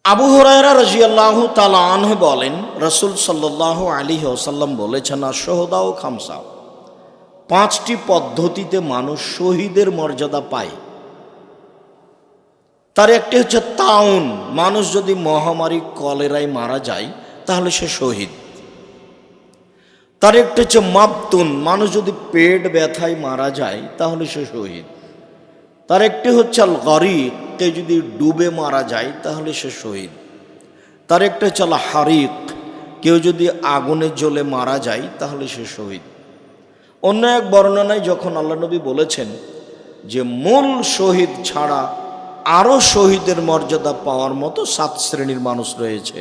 আবু হুরায়রা রাদিয়াল্লাহু তাআলা আনহু বলেন, রাসূল সাল্লাল্লাহু আলাইহি ওয়াসাল্লাম বলেছেন, আশ-শুহাদা ও খামসা, পাঁচটি পদ্ধতিতে মানুষ শহীদের মর্যাদা পায়। তার একটি হচ্ছে তাউন, মানুষ যদি মহামারী কলেরায় মারা যায় তাহলে সে শহীদ। তার একটি হচ্ছে মাবতুন, মানুষ যদি পেট ব্যথায় মারা যায় তাহলে সে শহীদ। তার একটি হচ্ছে আল গরিক, কেউ যদি ডুবে মারা যায় তাহলে সে শহীদ। তার একটা হচ্ছে আল হারিক, কেউ যদি আগুনে জ্বলে মারা যায় তাহলে সে শহীদ। অন্য এক বর্ণনায় যখন আল্লাহ নবী বলেছেন যে মূল শহীদ ছাড়া আরও শহীদের মর্যাদা পাওয়ার মতো 7 শ্রেণীর মানুষ রয়েছে,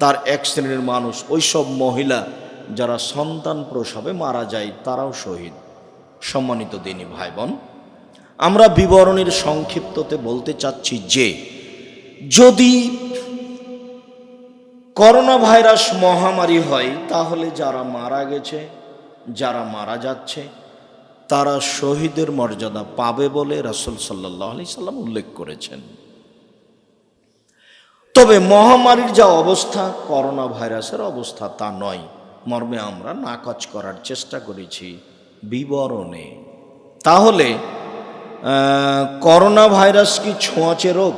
তার এক শ্রেণীর মানুষ ওইসব মহিলা যারা সন্তান প্রসবে মারা যায়, তারাও শহীদ। সম্মানিত দিনী ভাই বোন, আমরা বিবরণীর সংক্ষিপ্ততে বলতে চাচ্ছি যে যদি করোনা ভাইরাস মহামারী হয় তাহলে যারা মারা গেছে, যারা মারা যাচ্ছে, তারা শহীদের মর্যাদা পাবে বলে রাসূল সাল্লাল্লাহু আলাইহি সাল্লাম উল্লেখ করেছেন। তবে মহামারীর যা অবস্থা, করোনা ভাইরাসের অবস্থা তা নয় মর্মে আমরা নাকচ করার চেষ্টা করেছি বিবরণে। তাহলে করোনা ভাইরাস কি ছোঁয়াচে রোগ?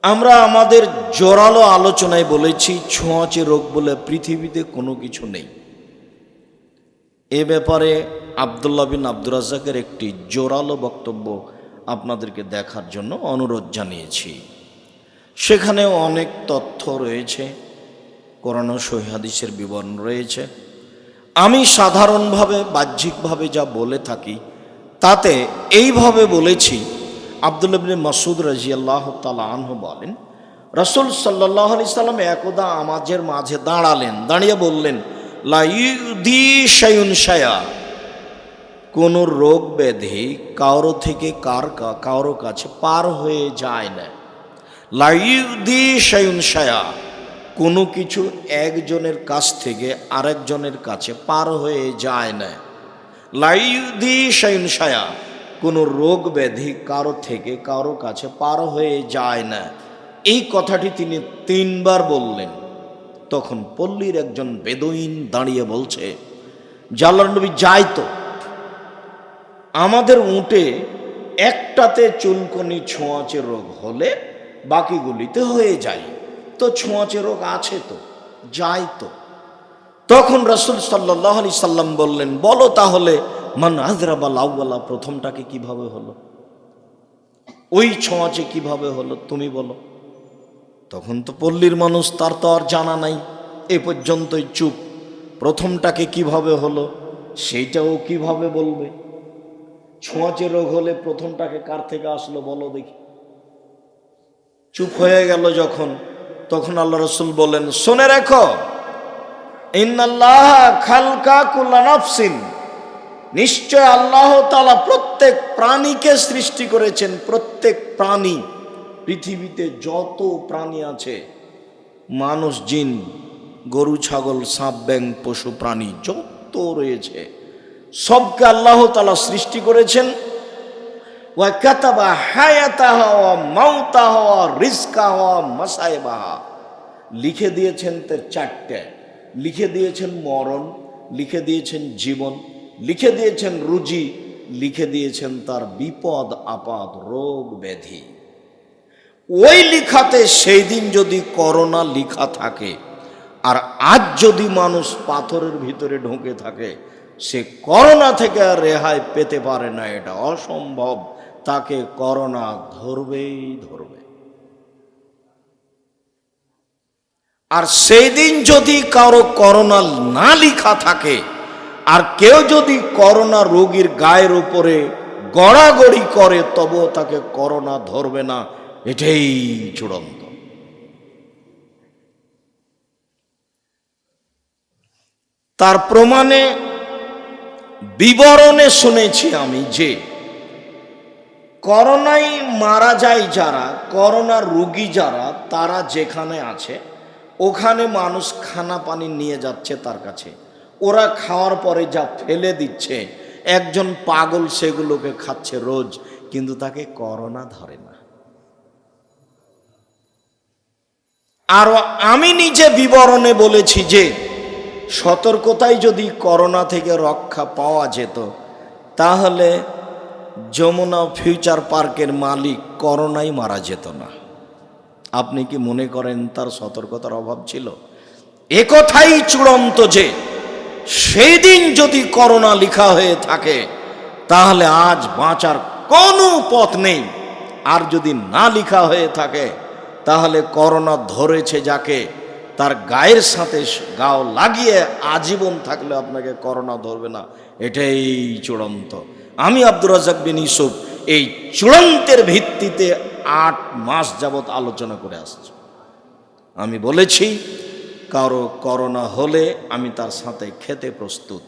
আমরা আমাদের জোরালো আলোচনায় বলেছি ছোঁয়াচে রোগ বলে পৃথিবীতে কোনো কিছু নেই। এ ব্যাপারে আব্দুল্লাহ বিন আব্দুর রাজ্জাকের একটি জোরালো বক্তব্য আপনাদেরকে দেখার জন্য অনুরোধ জানিয়েছি। সেখানে অনেক তথ্য রয়েছে, কোরআন ও সহিহ হাদিসের বিবরণ রয়েছে। আমি সাধারণভাবে বাহ্যিকভাবে যা বলে থাকি তাতে এইভাবে বলেছি, আব্দুল্লাহ বিন মাসউদ রাদিয়াল্লাহু তাআলা আনহু বলেন, রাসূল সাল্লাল্লাহু আলাইহি সাল্লাম একদা আমাদের মাঝে দাঁড়ালেন, দাঁড়িয়ে বললেন, লা ইউদি শাইউন শায়া, কোন রোগ ব্যাধি কারো থেকে কারো কাছে পার হয়ে যায় না। লা ইউদি শাইউন শায়া, কোনো কিছু একজনের কাছ থেকে আরেকজনের কাছে পার হয়ে যায় না। লা ইউদি শাইউন শায়া, কোনো রোগ ব্যাধি কারো থেকে কারো কাছে পার হয়ে যায় না। এই কথাটি তিনি 3 বার বললেন। তখন পল্লীর একজন বেদুইন দাঁড়িয়ে বলছে, আল্লাহর নবী, যাই তো, আমাদের উটে একটাতে চুলকনি ছোঁয়াচে রোগ হলে বাকিগুলিতে হয়ে যায়, তো ছোঁয়াচে রোগ আছে তো, যাই তো। তখন রাসূল সাল্লাল্লাহু আলাইহি সাল্লাম বললেন, বলো তাহলে মান আযরাবাল আউয়ালা, প্রথমটাকে কিভাবে হলো, ওই ছোঁয়াচে কিভাবে হলো তুমি বলো। তখন তো পল্লীর মানুষ, তার তো আর জানা নাই, এ পর্যন্তই চুপ। প্রথমটাকে কিভাবে হলো সেইটাও কিভাবে বলবে? ছোঁয়াচে রোগ হলে প্রথমটাকে কার থেকে আসলো বলো দেখি। চুপ হয়ে গেল যখন, তখন আল্লাহ রাসূল বলেন, শুনে রেখো, ইন্নাল্লাহা খালকা কুল্লা নাফসিন, নিশ্চয় আল্লাহ তাআলা প্রত্যেক প্রাণীকে সৃষ্টি করেছেন। প্রত্যেক প্রাণী, পৃথিবীতে যত প্রাণী আছে, মানুষ, জিন, গরু, ছাগল, সাপ, ব্যাঙ, পশু প্রাণী যত রয়েছে, সবকে আল্লাহ তাআলা সৃষ্টি করেছেন। ওয়া কাতাবা হায়াতাহা ওয়া মাউতাহা ওয়া রিজকাহা ওয়া মাসাইবাহা, লিখে দিয়েছেন তার 4টে, লিখে দিয়েছেন মরণ, লিখে দিয়েছেন জীবন, লিখে দিয়েছেন রুজি, লিখে দিয়েছেন তার বিপদ আপদ, রোগ ব্যাধি। ওই লিখাতে সেই দিন যদি করোনা লিখা থাকে, আর আজ যদি মানুষ পাথরের ভিতরে ঢুকে থাকে, সে করোনা থেকে আর রেহাই পেতে পারে না, এটা অসম্ভব। তাকে করোনা ধরবেই ধরবে। আর সেই দিন যদি কারো করোনা না লিখা থাকে, আর কেউ যদি করোনা রোগীর গায়ের উপরে গড়াগড়ি করে, তবুও তাকে করোনা ধরবে না, এটাই চূড়ান্ত। তার প্রমাণে বিবরণে শুনেছি আমি যে করোনায় মারা যায় যারা, করোনা রোগী যারা, তারা যেখানে আছে ওখানে মানুষ খানা পানি নিয়ে যাচ্ছে তার কাছে, ওরা খাওয়ার পরে যা ফেলে দিচ্ছে, একজন পাগল সেগুলোকে খাচ্ছে রোজ, কিন্তু তাকে করোনা ধরে না। আর আমি নিজে বিবরণে বলেছি যে সতর্কতায় যদি করোনা থেকে রক্ষা পাওয়া যেত তাহলে যমুনা ফিউচার পার্কের মালিক করোনায় মারা যেত না। আপনি কি মনে করেন তার সতর্কতার অভাব ছিল? একথাই চূড়ান্ত যে সেই দিন যদি করোনা লেখা হয়ে থাকে তাহলে আজ বাঁচার কোনো পথ নেই। আর যদি না লেখা হয়ে থাকে তাহলে করোনা ধরেছে যাকে, তার গায়ের সাথে গাও লাগিয়ে আজীবন থাকলে আপনাকে করোনা ধরবে না, এটাই চূড়ান্ত। আমি আব্দুর রাজ্জাক বিন ইউসুফ এই চূড়ান্তের ভিত্তিতে 8 মাস যাবৎ আলোচনা করে আসছি। আমি বলেছি কারো করোনা হলে আমি তার সাথে খেতে প্রস্তুত।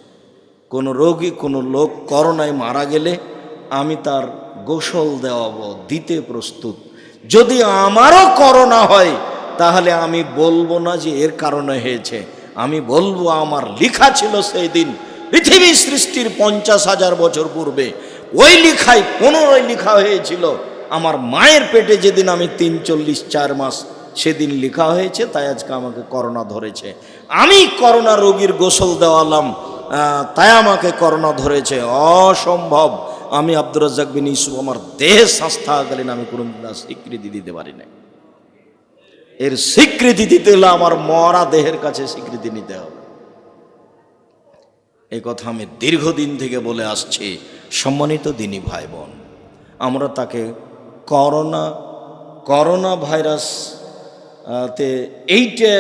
কোনো রোগী কোনো লোক করোনায় মারা গেলে আমি তার গোসল দেওয়াবো, দিতে প্রস্তুত। যদি আমারও করোনা হয় তাহলে আমি বলবো না যে এর কারণে হয়েছে, আমি বলবো আমার লেখা ছিল সেই দিন পৃথিবী সৃষ্টির 50,000 বছর পূর্বে, ওই লেখায় 15 লেখা হয়েছিল আমার মায়ের পেটে যেদিন আমি 43-4 মাস, সেদিন লেখা হয়েছে, তাই আজকে আমাকে করোনা ধরেছে। আমি করোনা রোগীর গোসল দেওয়ালাম তাই আমাকে করোনা ধরেছে, অসম্ভব। আমি আব্দুর রাজ্জাক বিন ইউসুফ আমার দেহে শ্বাস থাকাকালীন আমি কোনোদিন স্বীকৃতি দিতে পারি না। এর স্বীকৃতি দিতে হলে আমার মরা দেহের কাছে স্বীকৃতি নিতে হবে। এই কথা আমি দীর্ঘদিন থেকে বলে আসছি। সম্মানিত দিনী ভাই বোন, আমরা তাকে করোনা ভাইরাস এইটা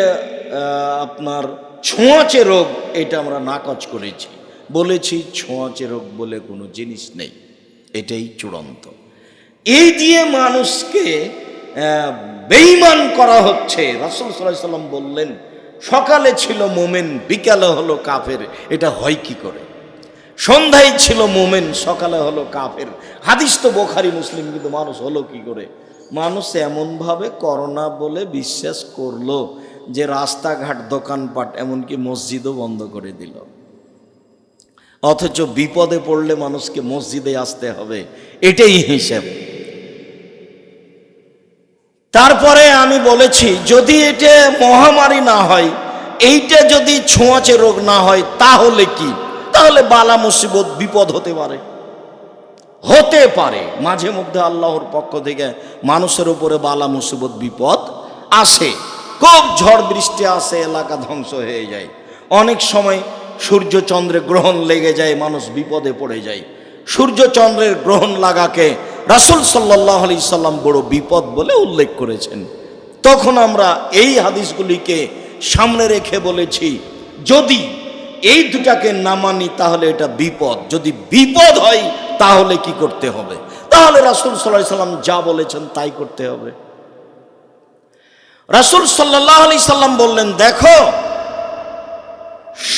আপনার ছোঁয়াচে রোগ, এটা আমরা নাকচ করেছি, বলেছি ছোঁয়াচে রোগ বলে কোনো জিনিস নেই, এটাই চূড়ান্ত। এই দিয়ে মানুষকে বেঈমান করা হচ্ছে। রাসূল সাল্লাল্লাহু আলাইহি ওয়াসাল্লাম বললেন সকালে ছিল মোমেন বিকালে হলো কাফের, এটা হয় কি করে? সন্ধ্যায় ছিল মোমেন সকালে হলো কাফের, হাদিস তো বুখারী মুসলিম, কিন্তু মানুষ হলো কি করে? মানুষ এমনভাবে করোনা বলে বিশ্বাস করলো যে রাস্তাঘাট দোকানপাট এমনকি মসজিদও বন্ধ করে দিল। অথচ বিপদে পড়লে মানুষকে মসজিদে আসতে হবে, এটাই হিসাব। তারপরে আমি বলেছি যদি এটা মহামারী না হয়, এইটা যদি ছোঁয়াচে রোগ না হয় তাহলে কি? তাহলে বালা মুসিবত বিপদ হতে পারে। মাঝে মধ্যে আল্লাহর পক্ষ থেকে মানুষের উপরে বালা মুসিবত বিপদ আসে, খুব ঝড় বৃষ্টি আসে, এলাকা ধ্বংস হয়ে যায়। অনেক সময় সূর্য চন্দ্রের গ্রহণ লেগে যায়, মানুষ বিপদে পড়ে যায়। সূর্য চন্দ্রের গ্রহণ লাগাকে রাসূল সাল্লাল্লাহু আলাইহি সাল্লাম বড় বিপদ বলে উল্লেখ করেছেন। তখন আমরা এই হাদিসগুলিকে সামনে রেখে বলেছি যদি এই দুটাকে না মানি তাহলে এটা বিপদ। যদি বিপদ হয় তাহলে কি করতে হবে? তাহলে রাসূল সাল্লাল্লাহু আলাইহি সাল্লাম যা বলেছেন তাই করতে হবে। রাসূল সাল্লাল্লাহু আলাইহি সাল্লাম বললেন, দেখো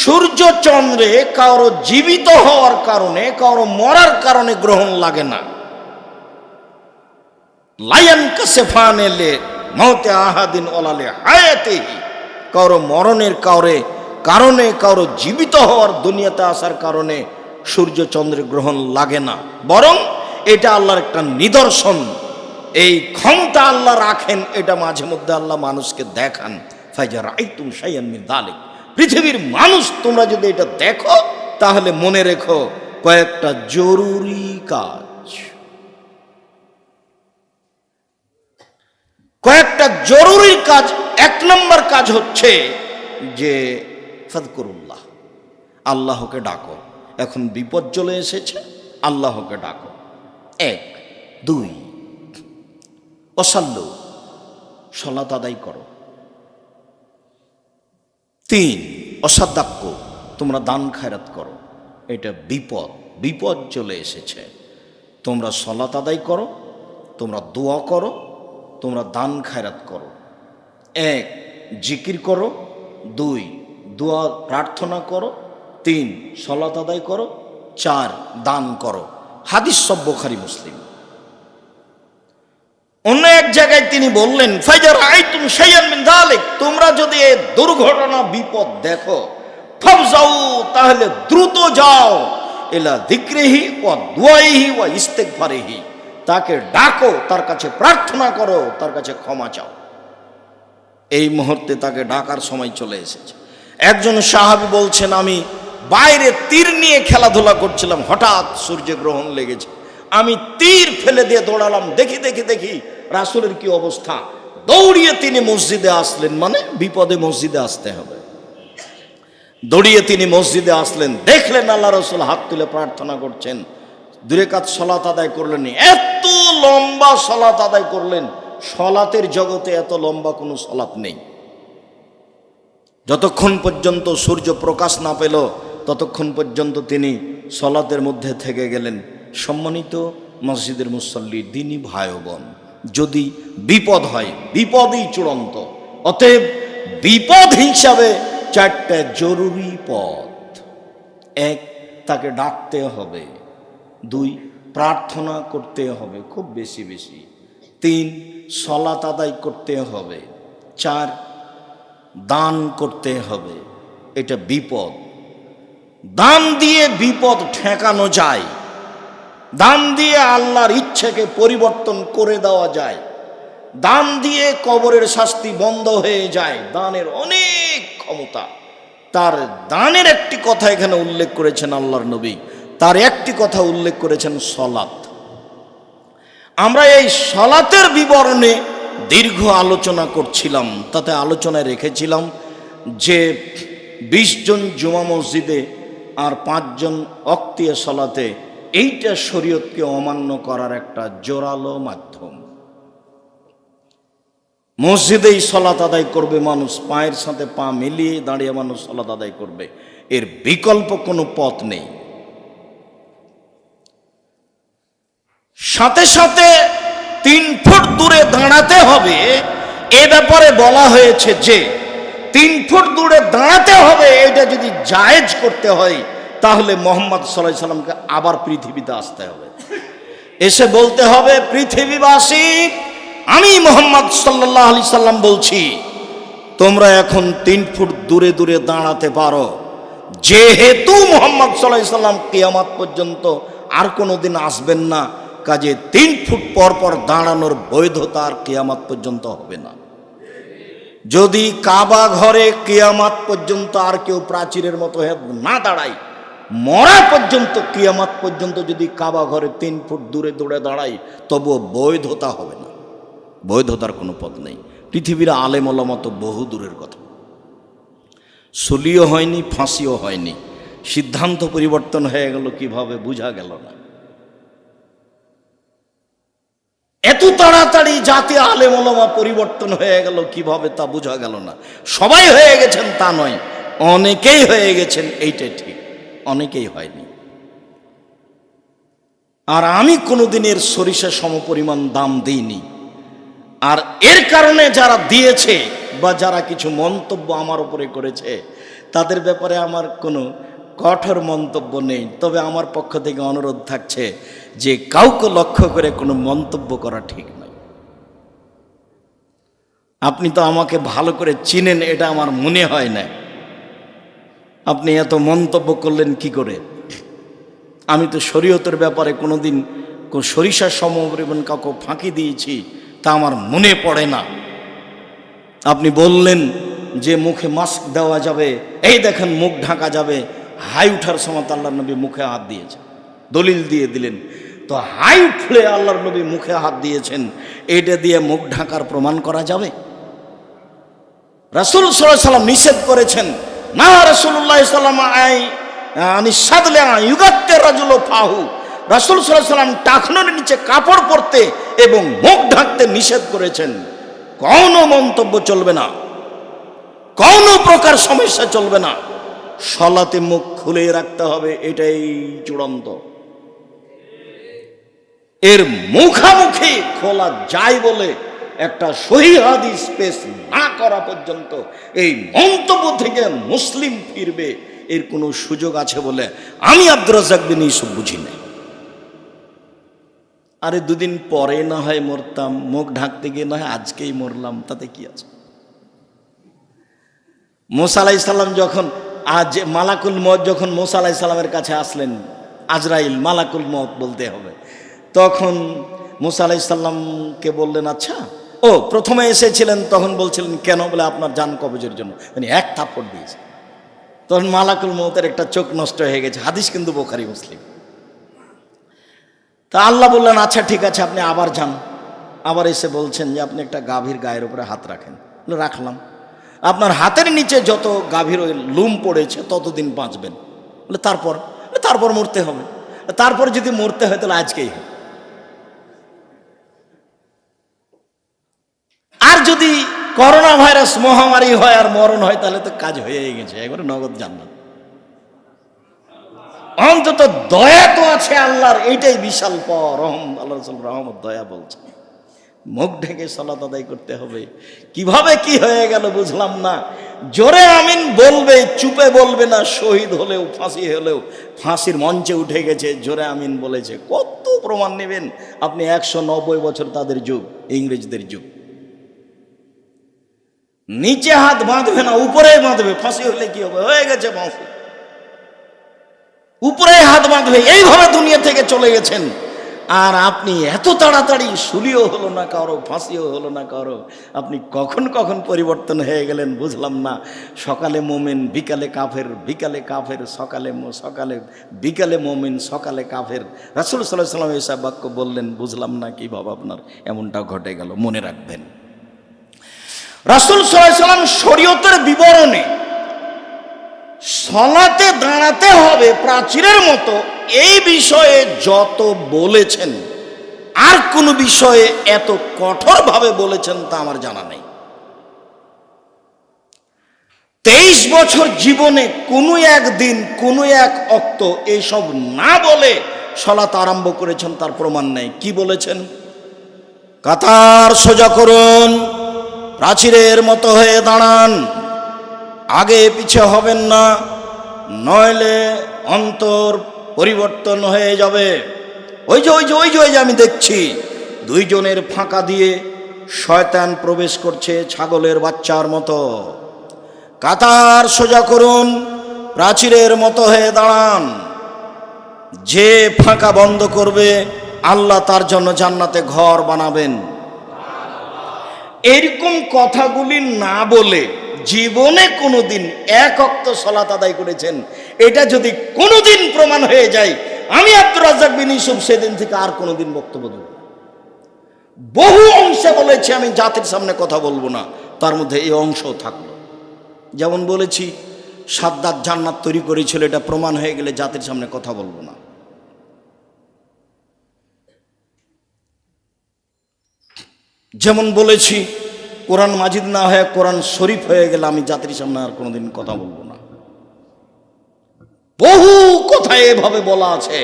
সূর্য চন্দ্রে কারো জীবিত হওয়ার কারণে কারো মরার কারণে গ্রহণ লাগে না। লায়ান কাসেফানে লে মওতে আহাদিন ওলালে হায়াতিহি, কারো মরণের কারণে কারো জীবিত হওয়ার দুনিয়াতে আসার কারণে সূর্য চন্দ্রের গ্রহণ লাগে না, বরং এটা আল্লাহর একটা নিদর্শন। এই ক্ষমতা আল্লাহ রাখেন, এটা মাঝে মধ্যে আল্লাহ মানুষকে দেখান। ফাইজা রাআইতুম শাইআন মিন যালিক, পৃথিবীর মানুষ তোমরা যদি এটা দেখো তাহলে মনে রেখো কয়েকটা জরুরি কাজ। এক নম্বর কাজ হচ্ছে যে ফাযকুরুল্লাহ, আল্লাহকে ডাকো। এখন বিপদ চলে এসেছে, আল্লাহকে ডাকো। 1 2 ওয়াসাল্লু, সালাত আদায় করো। 3 ওয়াসাদাক্কু, তোমরা দান খায়রাত করো। এটা বিপদ চলে এসেছে, তোমরা সালাত আদায় করো, তোমরা দোয়া করো, তোমরা দান খায়রাত করো। 1 জিকির করো, 2 দোয়া প্রার্থনা করো, 3 সালাত আদায় করো, 4 দান করো। হাদিস সব বুখারী মুসলিম। অন্য এক জায়গায় তিনি বললেন ফাইজা রাআইতুম শাইআন মিন যালিক, তোমরা যদি এই দুর্ঘটনা বিপদ দেখো ফাফজাউ, তাহলে দ্রুত যাও ইলা যিকরিহি ওয়া দুআইহি ওয়া ইস্তিগফারিহি, তাকে ডাকো, তার কাছে প্রার্থনা করো, তার কাছে ক্ষমা চাও। এই মুহূর্তে তাকে ডাকার সময় চলে এসেছে। একজন সাহাবী বলছেন, আমি বাইরে তীর নিয়ে খেলাধুলা করছিলাম, হঠাৎ সূর্যগ্রহণ লেগেছে, আমি তীর ফেলে দিয়ে দৌড়ালাম, দেখি রাসূলের কি অবস্থা। দৌড়িয়ে তিনি মসজিদে আসলেন, মানে বিপদে মসজিদে আসতে হবে। দৌড়িয়ে তিনি মসজিদে আসলেন, দেখলেন আল্লাহ রাসূল হাত তুলে প্রার্থনা করছেন, 2 রাকাত সালাত আদায় করলেন। এত লম্বা সালাত আদায় করলেন, সালাতের জগতে এত লম্বা কোনো সালাত নেই। যতক্ষণ পর্যন্ত সূর্য প্রকাশ না পেল ততক্ষণ পর্যন্ত তিনি সালাতের মধ্যে থেকে গেলেন। সম্মানিত মসজিদের মুসল্লি, দিনী ভাই ও বোন, যদি বিপদ হয়, বিপদই চূড়ান্ত। অতএব বিপদ হিসাবে 4টা জরুরি পথ: 1, তাকে ডাকতে হবে; 2, প্রার্থনা করতে হবে খুব বেশি বেশি; 3, সালাত আদায় করতে হবে; 4, দান করতে হবে। এটা বিপদ। দান দিয়ে বিপদ ঠেকানো যায়, দান দিয়ে আল্লাহর ইচ্ছাকে পরিবর্তন করে দেওয়া যায়, দান দিয়ে কবরের শাস্তি বন্ধ হয়ে যায়। দানের অনেক ক্ষমতা। তার দানের একটি কথা এখানে উল্লেখ করেছেন আল্লাহর নবী, তার একটি কথা উল্লেখ করেছেন সালাত। আমরা এই সালাতের বিবরণে দীর্ঘ আলোচনা করছিলাম। তাতে আলোচনায় রেখেছিলাম যে 20 জন জুমা মসজিদে আর 5 জন ওয়াক্তিয়া সালাতে, এইটা শরীয়তকে অমান্য করার একটা জোরালো মাধ্যম। মসজিদেই সালাত আদায় করবে মানুষ, পায়ের সাথে পা মিলিয়ে দাঁড়িয়ে মানুষ সালাত আদায় করবে, এর বিকল্প কোনো পথ নেই। সাথে সাথে 3 ফুট দূরে দাঁড়াতে হবে, এ ব্যাপারে বলা হয়েছে যে 3 ফুট দূরে দাঁড়াতে হবে। এটা যদি জায়েজ করতে হয় তাহলে মুহাম্মদ সাল্লাল্লাহু আলাইহি সাল্লামকে আবার পৃথিবীতে আসতে হবে, এসে বলতে হবে, পৃথিবীবাসী, আমি মুহাম্মদ সাল্লাল্লাহু আলাইহি সাল্লাম বলছি, তোমরা এখন 3 ফুট দূরে দূরে দাঁড়াতে পারো। যেহেতু মুহাম্মদ সাল্লাল্লাহু আলাইহি সাল্লাম কিয়ামত পর্যন্ত আর কোনোদিন আসবেন না, কাজে 3 ফুট পর পর দাঁড়ানোর বৈধতা আর কিয়ামত পর্যন্ত হবে না। যদি কাবা ঘরে কিয়ামত পর্যন্ত আর কেউ প্রাচীরের মতো না দাঁড়ায়, মরা পর্যন্ত, কিয়ামত পর্যন্ত যদি কাবা ঘরে 3 ফুট দূরে দূরে দাঁড়ায়, তবুও বৈধতা হবে না, বৈধতার কোনো পথ নেই। পৃথিবীর আলেম ওলামা তো বহু দূরের কথা, সলিও হয়নি, ফাঁসিও হয়নি, সিদ্ধান্ত পরিবর্তন হয়ে গেল কিভাবে বোঝা গেল না। এত তাড়াতাড়ি জাতি আলেম ওলামা পরিবর্তন হয়ে গেল কিভাবে তা বোঝা গেল না। সবাই হয়ে গেছেন তা নয়, অনেকেই হয়ে গেছেন, এইটাই ঠিক, অনেকেই হয়নি। আর আমি কোনোদিনের সরিষা সমপরিমাণ দাম দিইনি। আর এর কারণে যারা দিয়েছে বা যারা কিছু মন্তব্য আমার উপরে করেছে, তাদের ব্যাপারে আমার কোনো কঠোর মন্তব্য নেই। তবে আমার পক্ষ থেকে অনুরোধ থাকছে যে কাউকে লক্ষ্য করে কোনো মন্তব্য করা ঠিক নয়। আপনি তো আমাকে ভালো করে চিনেন, এটা আমার মনে হয় না। আপনি এত মন্তব্য করলেন কি করে? আমি তো শরীয়তের ব্যাপারে কোনোদিন সরিষার সমপরিমাণ কাউকে ফাঁকি দিয়েছি তা আমার মনে পড়ে না। আপনি বললেন যে মুখে মাস্ক দেওয়া যাবে, এই দেখেন মুখ ঢাকা যাবে, হাই উঠার সময় আল্লাহর নবী মুখে হাত দিয়েছে, দলিল দিয়ে দিলেন। তো হাই উঠলে আল্লাহর নবী মুখে হাত দিয়েছেন, এটা দিয়ে মুখ ঢাকার প্রমাণ করা যাবে? রাসূল সাল্লাল্লাহু আলাইহি সাল্লাম নিষেধ করেছেন, না রাসূলুল্লাহ সাল্লাল্লাহু আলাইহি আনি সাদলে ইউগাত্তে রাজুল ফাহু, রাসূল সাল্লাল্লাহু আলাইহি সাল্লাম টাকনোর নিচে কাপড় পরতে এবং মুখ ঢাকতে নিষেধ করেছেন। কোনো মন্তব্য চলবে না, কোনো প্রকার সমস্যা চলবে না, সালাতে মুখ খুলে রাখতে হবে, এটাই চূড়ান্ত। এর মুখামুখি খোলা যায় বলে একটা সহিহ হাদিস পেশ না করা পর্যন্ত এই মন্তব্য থেকে মুসলিম ফিরবে এর কোনো সুযোগ আছে বলে আমি আব্দুর রাজ্জাক বিন ইউসুফ বুঝি না। আরে 2 দিন পরে না হয় মরতাম, মুখ ঢাকতে গিয়ে না হয় আজকেই মরলাম, তাতে কি আছে? মুসা আলাইহিস সালাম যখন মালাকুল মউত যখন মুসা আলাইহিস সালামের কাছে আসলেন, আজরাইল মালাকুল মউত বলতে হবে, তখন মুসা আলাইহিস সালামকে বললেন, আচ্ছা ও প্রথমে এসেছিলেন তখন বলছিলেন কেন, বলে আপনার জান কবজের জন্য, মানে এক থাপ্পড় দিয়েছে। তখন মালাকুল মউতের একটা চোখ নষ্ট হয়ে গেছে। হাদিস কিন্তু বুখারী মুসলিম। তা আল্লাহ বললেন আচ্ছা ঠিক আছে, আপনি আবার যান। আবার এসে বলছেন যে আপনি একটা গাভীর গায়ের উপরে হাত রাখেন। রাখলাম। আপনার হাতের নিচে যত গাভীর ওই লুম পড়েছে ততদিন বাঁচবেন। বলে তারপর মরতে হবে। তারপর যদি মরতে হয় তাহলে আজকেই হয়। আর যদি করোনা ভাইরাস মহামারী হয় আর মরণ হয় তাহলে তো কাজ হয়ে গেছে, একবারে নগদ জান্নাত। অন্তত দয়া তো আছে আল্লাহর, এইটাই বিশাল পর। আল্লাহ রাসূল রহমত দয়া বলছে। মুখ ঢেকে সালাত আদায় করতে হবে। কিভাবে কি হয়ে গেল বুঝলাম না। জোরে আমিন বলবে, চুপে বলবে না। শহীদ হলেও ফাঁসি হলেও ফাঁসির মঞ্চে উঠে গেছে, জোরে আমিন বলেছে। কত প্রমাণ নেবেন আপনি? 190 বছর তাদের যুগ, ইংরেজদের যুগ। নিচে হাত বাঁধবে না, উপরে বাঁধবে। ফাঁসি হলে কি হবে? হয়ে গেছে ফাঁসি, উপরে হাত বাঁধবে। এইভাবে দুনিয়া থেকে চলে গেছেন। আর আপনি এত তাড়াতাড়ি, শুলিও হলো না কারো, ফাঁসিও হলো না কারো। আপনি কখন পরিবর্তন হয়ে গেলেন বুঝলাম না। সকালে মোমেন, বিকালে কাফের, বিকালে কাফের, সকালে বিকালে মোমেন, সকালে কাফের। রাসূল সাল্লাল্লাহু আলাইহি ওয়াসাল্লাম এসব বাক্য বললেন, বুঝলাম না কিভাবে আপনার এমনটা ঘটে গেল। মনে রাখবেন, রাসূল সাল্লাল্লাহু আলাইহি ওয়াসাল্লাম শরীয়তের বিবরণে সালাতে দাঁড়াতে হবে প্রাচীরের মতো, এই বিষয়ে যত বলেছেন, আর কোন বিষয়ে এত কঠোরভাবে বলেছেন তা আমার জানা নেই। 23 বছর জীবনে কোনো একদিন, কোনো এক অক্ত এইসব না বলে সালাত আরম্ভ করেছেন, তার প্রমাণ নেই। কি বলেছেন? কাতার সোজা করুন, প্রাচীরের মতো হয়ে দাঁড়ান, আগে পিছে হবেন না, নইলে অন্তর পরিবর্তন হয়ে যাবে। ওই যে আমি দেখছি 2 জনের ফাঁকা দিয়ে শয়তান প্রবেশ করছে ছাগলের বাচ্চার মতো। কাতার সোজা করুন, প্রাচীরের মতো হয়ে দাঁড়ান। যে ফাঁকা বন্ধ করবে আল্লাহ তার জন্য জান্নাতে ঘর বানাবেন। এরকম কথাগুলি না বলে জীবনে কোনোদিন এক ওয়াক্ত সালাত আদায় করেছেন, এটা যদি কোনোদিন প্রমাণ হয়ে যায়, আমি আব্দুর রাজ্জাক বিন ইউসুফ সেদিন থেকে আর কোনোদিন বক্তব্য দেব না। বহু অংশে বলেছি আমি জাতির সামনে কথা বলবো না, তার মধ্যে এই অংশও থাকলো। যেমন বলেছি সাদ্দাত জান্নাত তৈরি করেছিল, এটা প্রমাণ হয়ে গেলে জাতির সামনে কথা বলবো না। যেমন বলেছি কোরআন মাজিদ না হয়ে কোরআন শরীফ হয়ে গেলে আমি জাতির সামনে আর কোনোদিন কথা বলবো না। বহু কথা এভাবে বলা আছে।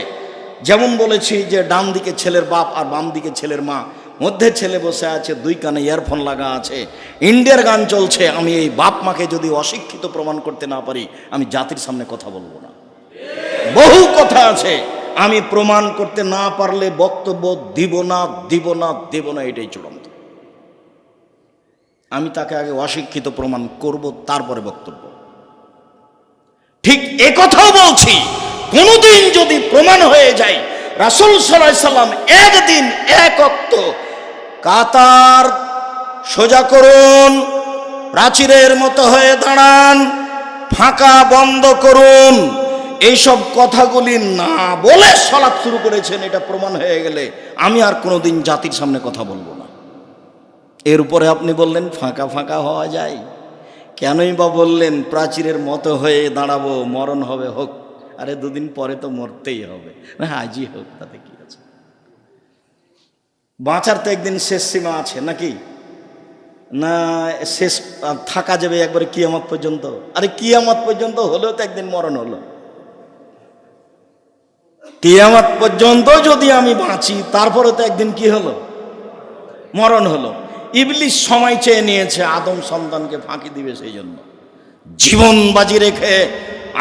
যেমন বলেছি যে ডান দিকে ছেলের বাপ আর বাম দিকে ছেলের মা, মধ্যে ছেলে বসে আছে, 2 কানে ইয়ারফোন লাগা আছে, ইন্ডিয়ার গান চলছে। আমি এই বাপ মাকে যদি অশিক্ষিত প্রমাণ করতে না পারি আমি জাতির সামনে কথা বলবো না। বহু কথা আছে, আমি প্রমাণ করতে না পারলে বক্তব্য দিব না, এটাই চূড়ান্ত। আমি তাকে আগে অশিক্ষিত প্রমাণ করব, তারপরে বক্তব্য। ঠিক একথাও বলছি, কোনদিন যদি প্রমাণ হয়ে যায় রাসূল সাল্লাল্লাহু আলাইহি সাল্লাম একদিন এক ওয়াক্ত কাতার সোজা করুন, প্রাচীরের মতো হয়ে দাঁড়ান, ফাঁকা বন্ধ করুন, এইসব কথাগুলি না বলে সালাত শুরু করেছেন, এটা প্রমাণ হয়ে গেলে আমি আর কোনোদিন জাতির সামনে কথা বলবো না। এর উপরে আপনি বললেন ফাঁকা হওয়া যায়, কেনই বা বললেন প্রাচীরের মতো হয়ে দাঁড়াবো, মরণ হবে হোক। আরে 2 দিন পরে তো মরতেই হবে, না আজই হোক, তাতে কি আছে? বাঁচার তো একদিন শেষ সীমা আছে নাকি? না শেষ থাকা যাবে একবারে কিয়ামত পর্যন্ত? আরে কিয়ামত পর্যন্ত হলেও তো একদিন মরণ হলো। কিয়ামত পর্যন্ত যদি আমি বাঁচি, তারপরে তো একদিন কি হলো? মরণ হলো। ইবলিস সময় চেয়ে নিয়েছে আদম সন্তানকে ফাঁকি দিবে, সেই জন্য জীবন বাজি রেখে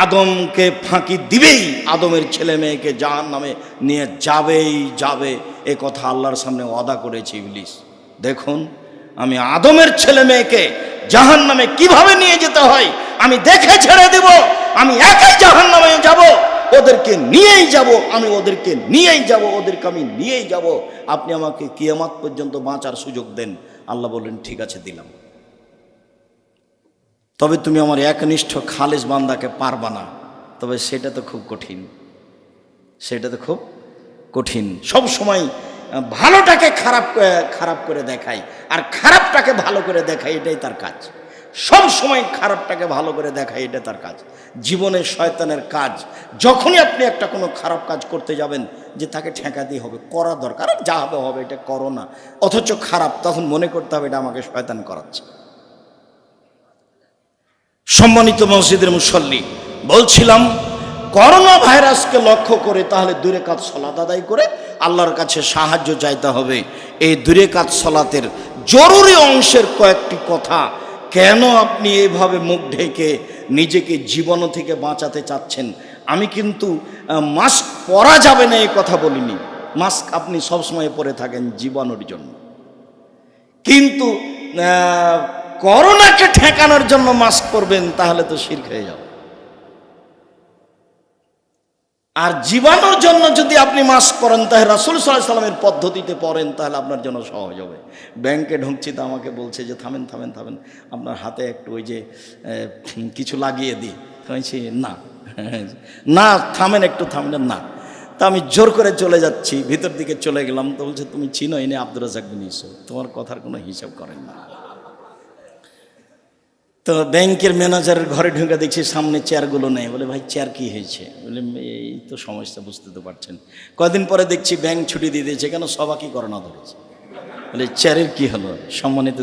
আদমকে ফাঁকি দিবেই, আদমের ছেলে মেয়েকে জাহান্নামে নিয়ে যাবে। এ কথা আল্লাহর সামনে ওয়াদা করেছে ইবলিস। দেখুন আমি আদমের ছেলে মেয়েকে জাহান্নামে কিভাবে নিয়ে যেতে হয় আমি দেখে ছেড়ে দেব। আমি একাই জাহান্নামে যাব, ওদেরকে নিয়েই যাব, ওদেরকে আমি নিয়েই যাব। আপনি আমাকে কিয়ামত পর্যন্ত বাঁচার সুযোগ দেন, আল্লাহ বললেন ঠিক আছে দিলাম, তবে তুমি আমার একনিষ্ঠ খালেস বান্দাকে পারবা না, তবে সেটা তো খুব কঠিন, সেটা তো খুব কঠিন। সব সময় ভালোটাকে খারাপ করে দেখায় আর খারাপটাকে ভালো করে দেখায়, এটাই তার কাজ। সব সময় খারাপটাকে ভালো করে দেখায়, এটা তার কাজ। জীবনের শয়তানের কাজ, যখনই আপনি একটা কোনো খারাপ কাজ করতে যাবেন যে তাকে ঠেকা দিয়ে হবে, করা দরকার, আর যা হবে হবে, এটা করো না, অথচ খারাপ, তখন মনে করতে হবে এটা আমাকে শয়তান করাচ্ছে। সম্মানিত মসজিদের মুসল্লি, বলছিলাম করোনা ভাইরাসকে লক্ষ্য করে তাহলে 2 রাকাত সালাত আদায় করে আল্লাহর কাছে সাহায্য চাইতে হবে। এই 2 রাকাত সালাতের জরুরি অংশের কয়েকটি কথা, কেন আপনি এইভাবে মুখ ঢেকে নিজেকে জীবাণু থেকে বাঁচাতে চাচ্ছেন। আমি কিন্তু মাস্ক পরা যাবে না এই কথা বলিনি, মাস্ক আপনি সবসময় পরে থাকেন জীবাণুর জন্য, কিন্তু করোনাকে ঠেকানোর জন্য মাস্ক পরবেন তাহলে তো শিরক হয়ে যাবে। আর জীবাণুর জন্য যদি আপনি মাস্ক পরেন তাহলে রাসূল সাল্লাল্লাহু আলাইহি ওয়াসাল্লামের পদ্ধতিতে পরেন, তাহলে আপনার জন্য সহজ হবে। ব্যাংকে ঢুকছি তো আমাকে বলছে যে থামেন থামেন থামেন, আপনার হাতে একটু ওই যে কিছু লাগিয়ে দিই। বলছি না না, থামেন একটু, থামেন না। তা আমি জোর করে চলে যাচ্ছি, ভিতর দিকে চলে গেলাম, তো বলছে তুমি চিনো ইনি আব্দুর রাজ্জাক বিন ইউসুফ, তোমার কথার কোনো হিসাব করেন না। তো ব্যাংকের ম্যানেজারের ঘরে ঢুকে দেখছি সামনে চেয়ারগুলো নেই। বলে ভাই চেয়ার কি হয়েছে? বলে এই তো সমস্যা, বুঝতে তো পারছেন। কয়েকদিন পরে দেখছি ব্যাংক ছুটি দিয়ে দিয়েছে, কেন সবাইকে করোনা ধরেছে। বলে চেয়ারের কি হলো? সম্মানিত